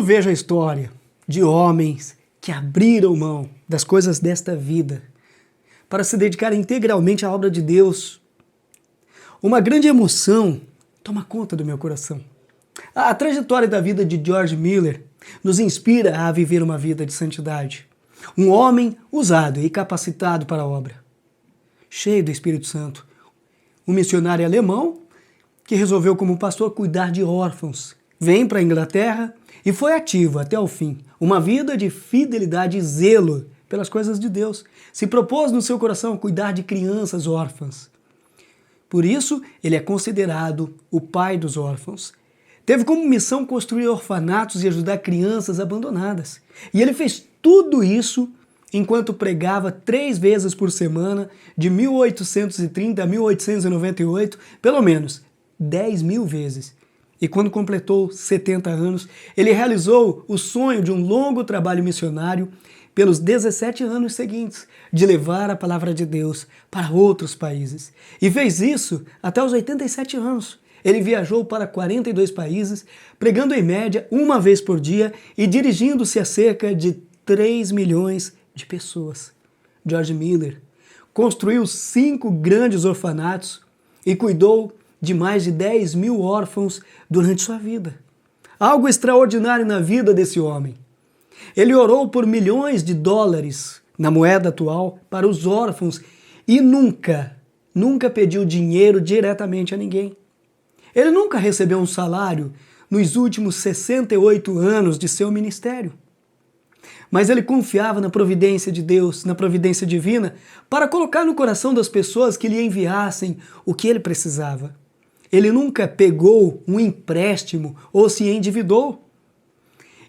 vejo a história de homens que abriram mão das coisas desta vida para se dedicar integralmente à obra de Deus, uma grande emoção toma conta do meu coração. A trajetória da vida de George Miller nos inspira a viver uma vida de santidade. Um homem usado e capacitado para a obra, cheio do Espírito Santo. Um missionário alemão que resolveu como pastor cuidar de órfãos. Vem para a Inglaterra e foi ativo até o fim. Uma vida de fidelidade e zelo pelas coisas de Deus. Se propôs no seu coração cuidar de crianças órfãs. Por isso, ele é considerado o pai dos órfãos. Teve como missão construir orfanatos e ajudar crianças abandonadas. E ele fez tudo isso enquanto pregava 3 vezes por semana, de 1830 a 1898, pelo menos 10.000 vezes. E quando completou 70 anos, ele realizou o sonho de um longo trabalho missionário pelos 17 anos seguintes, de levar a palavra de Deus para outros países. E fez isso até os 87 anos. Ele viajou para 42 países, pregando em média 1 vez por dia e dirigindo-se a cerca de 3 milhões de pessoas. George Miller construiu 5 grandes orfanatos e cuidou de mais de 10.000 órfãos durante sua vida. Algo extraordinário na vida desse homem. Ele orou por milhões de dólares na moeda atual para os órfãos e nunca pediu dinheiro diretamente a ninguém. Ele nunca recebeu um salário nos últimos 68 anos de seu ministério. Mas ele confiava na providência de Deus, na providência divina, para colocar no coração das pessoas que lhe enviassem o que ele precisava. Ele nunca pegou um empréstimo ou se endividou.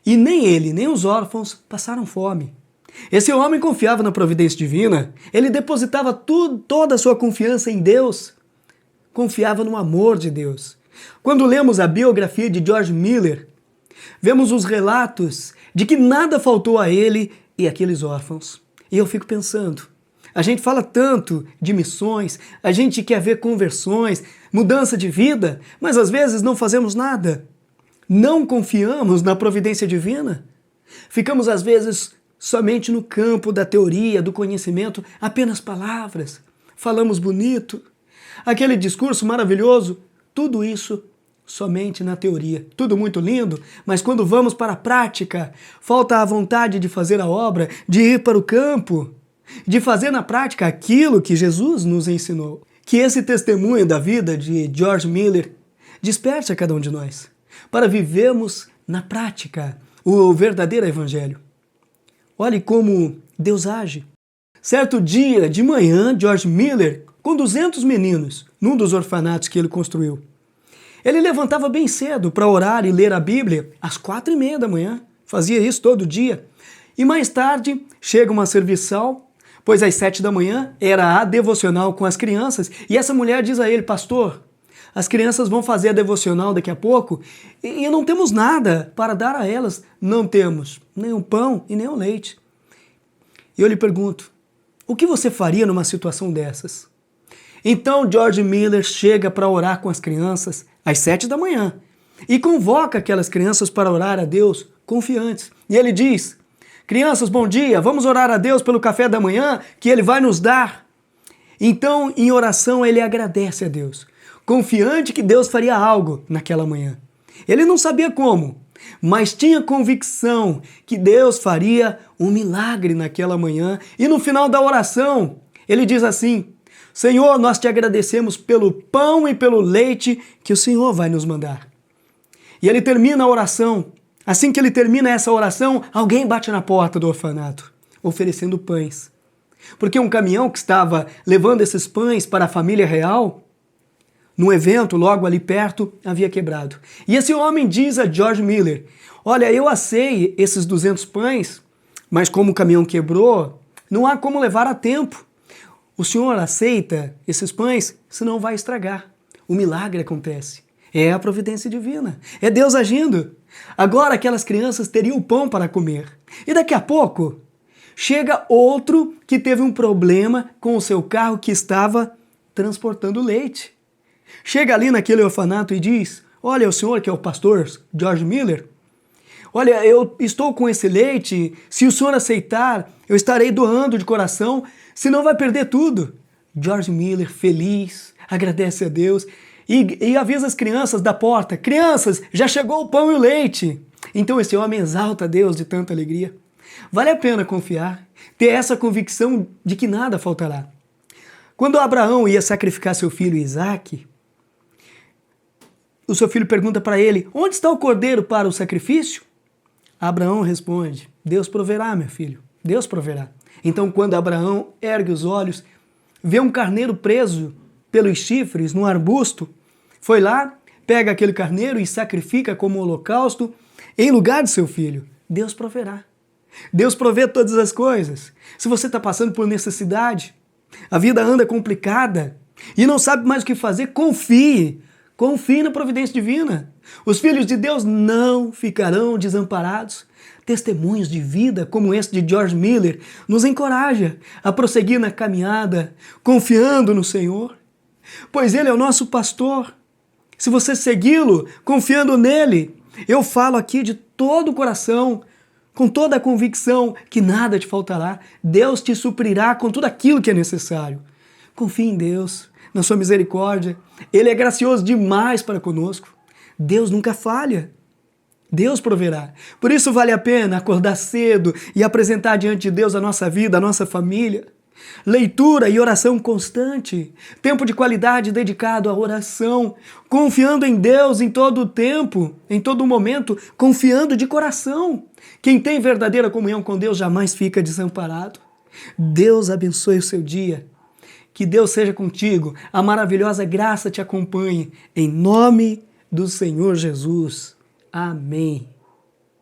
E nem ele, nem os órfãos passaram fome. Esse homem confiava na providência divina, ele depositava toda a sua confiança em Deus. Confiava no amor de Deus. Quando lemos a biografia de George Miller, vemos os relatos de que nada faltou a ele e aqueles órfãos. E eu fico pensando, a gente fala tanto de missões, a gente quer ver conversões, mudança de vida, mas às vezes não fazemos nada. Não confiamos na providência divina. Ficamos às vezes somente no campo da teoria, do conhecimento, apenas palavras. Falamos bonito, aquele discurso maravilhoso, tudo isso somente na teoria. Tudo muito lindo, mas quando vamos para a prática, falta a vontade de fazer a obra, de ir para o campo, de fazer na prática aquilo que Jesus nos ensinou. Que esse testemunho da vida de George Miller desperte a cada um de nós, para vivermos na prática o verdadeiro evangelho. Olhe como Deus age. Certo dia de manhã, George Miller, com 200 meninos, num dos orfanatos que ele construiu, ele levantava bem cedo para orar e ler a Bíblia às 4:30 da manhã. Fazia isso todo dia. E mais tarde chega uma serviçal, pois às 7 da manhã era a devocional com as crianças. E essa mulher diz a ele: pastor, as crianças vão fazer a devocional daqui a pouco e não temos nada para dar a elas. Não temos nem o pão e nem o leite. E eu lhe pergunto, o que você faria numa situação dessas? Então George Miller chega para orar com as crianças às 7 da manhã e convoca aquelas crianças para orar a Deus confiantes. E ele diz: crianças, bom dia, vamos orar a Deus pelo café da manhã que Ele vai nos dar. Então, em oração, ele agradece a Deus, confiante que Deus faria algo naquela manhã. Ele não sabia como, mas tinha convicção que Deus faria um milagre naquela manhã. E no final da oração, ele diz assim: Senhor, nós te agradecemos pelo pão e pelo leite que o Senhor vai nos mandar. E ele termina a oração. Assim que ele termina essa oração, alguém bate na porta do orfanato, oferecendo pães. Porque um caminhão que estava levando esses pães para a família real, num evento logo ali perto, havia quebrado. E esse homem diz a George Miller: olha, eu assei esses 200 pães, mas como o caminhão quebrou, não há como levar a tempo. O senhor aceita esses pães, senão vai estragar. O milagre acontece. É a providência divina. É Deus agindo. Agora aquelas crianças teriam pão para comer. E daqui a pouco, chega outro que teve um problema com o seu carro que estava transportando leite. Chega ali naquele orfanato e diz: olha, o senhor que é o pastor George Miller, Olha, eu estou com esse leite, se o senhor aceitar, eu estarei doando de coração, senão vai perder tudo. George Miller, feliz, agradece a Deus e avisa as crianças da porta: crianças, já chegou o pão e o leite. Então esse homem exalta a Deus de tanta alegria. Vale a pena confiar, ter essa convicção de que nada faltará. Quando Abraão ia sacrificar seu filho Isaque, o seu filho pergunta para ele: onde está o cordeiro para o sacrifício? Abraão responde: Deus proverá, meu filho, Deus proverá. Então, quando Abraão ergue os olhos, vê um carneiro preso pelos chifres num arbusto, foi lá, pega aquele carneiro e sacrifica como holocausto em lugar de seu filho. Deus proverá. Deus provê todas as coisas. Se você está passando por necessidade, a vida anda complicada e não sabe mais o que fazer, confie. Confie na providência divina. Os filhos de Deus não ficarão desamparados. Testemunhos de vida como esse de George Miller nos encoraja a prosseguir na caminhada, confiando no Senhor, pois Ele é o nosso pastor. Se você segui-lo, confiando nele, eu falo aqui de todo o coração, com toda a convicção que nada te faltará. Deus te suprirá com tudo aquilo que é necessário. Confie em Deus, na sua misericórdia. Ele é gracioso demais para conosco. Deus nunca falha. Deus proverá. Por isso vale a pena acordar cedo e apresentar diante de Deus a nossa vida, a nossa família. Leitura e oração constante. Tempo de qualidade dedicado à oração. Confiando em Deus em todo o tempo, em todo momento, confiando de coração. Quem tem verdadeira comunhão com Deus jamais fica desamparado. Deus abençoe o seu dia. Que Deus seja contigo. A maravilhosa graça te acompanhe. Em nome do Senhor Jesus. Amém.